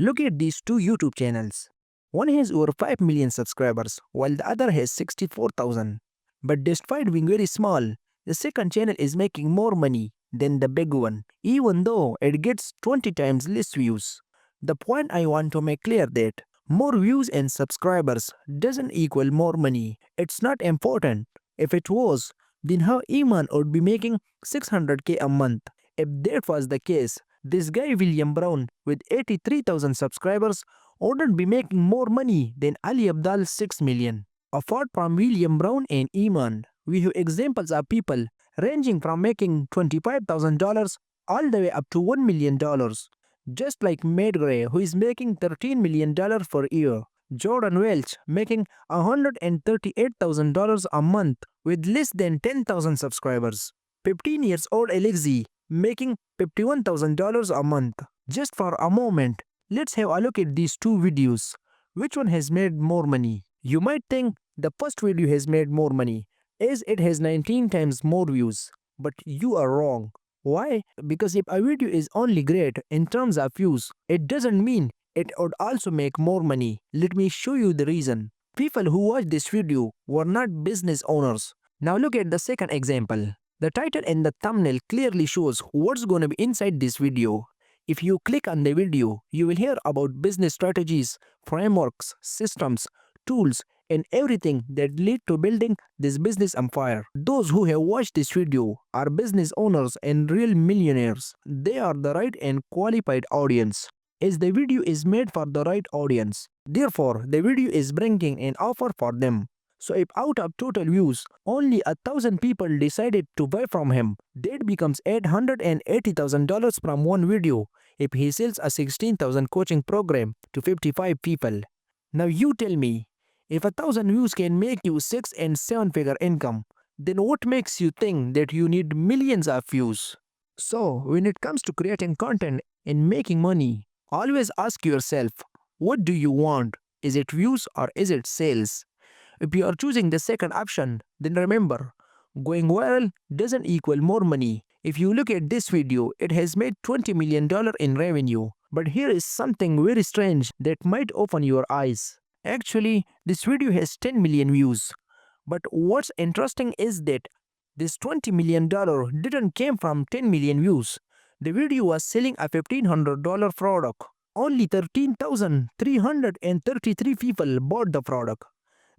Look at these two YouTube channels. One has over 5 million subscribers while the other has 64,000. But despite being very small, the second channel is making more money than the big one, even though it gets 20 times less views. The point I want to make clear that more views and subscribers doesn't equal more money. It's not important. If it was, then how Iman would be making 600k a month. If that was the case, this guy William Brown with 83,000 subscribers wouldn't be making more money than Ali Abdal's 6 million. Apart from William Brown and Iman, we have examples of people ranging from making $25,000 all the way up to $1 million. Just like Matt Gray, who is making $13 million per year. Jordan Welch making $138,000 a month with less than 10,000 subscribers. 15 years old Alexi making $51,000 a month. Just for a moment, let's have a look at these two videos. Which one has made more money? You might think the first video has made more money, as it has 19 times more views. But you are wrong. Why? Because if a video is only great in terms of views, it doesn't mean it would also make more money. Let me show you the reason. People who watched this video were not business owners. Now look at the second example. The title and the thumbnail clearly shows what's going to be inside this video. If you click on the video, you will hear about business strategies, frameworks, systems, tools, and everything that lead to building this business empire. Those who have watched this video are business owners and real millionaires. They are the right and qualified audience, as the video is made for the right audience. Therefore, the video is bringing an offer for them. So if out of total views, only 1,000 people decided to buy from him, that becomes $880,000 from one video if he sells a 16,000 coaching program to 55 people. Now you tell me, if 1,000 views can make you 6 and 7 figure income, then what makes you think that you need millions of views? So when it comes to creating content and making money, always ask yourself, what do you want? Is it views or is it sales? If you are choosing the second option, then remember, going viral doesn't equal more money. If you look at this video, it has made $20 million in revenue. But here is something very strange that might open your eyes. Actually, this video has 10 million views. But what's interesting is that this $20 million didn't come from 10 million views. The video was selling a $1,500 product. Only 13,333 people bought the product.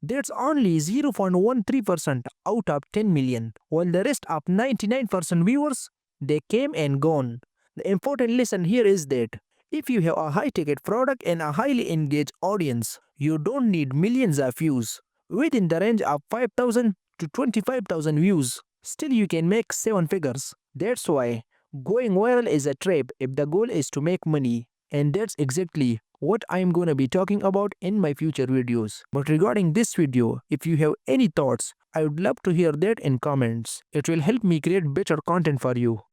That's only 0.13% out of 10 million, while the rest of 99% viewers, they came and gone. The important lesson here is that if you have a high-ticket product and a highly engaged audience, you don't need millions of views. Within the range of 5,000 to 25,000 views, still you can make 7 figures. That's why going viral is a trap if the goal is to make money. And that's exactly what I'm gonna be talking about in my future videos. But regarding this video, if you have any thoughts, I would love to hear that in comments. It will help me create better content for you.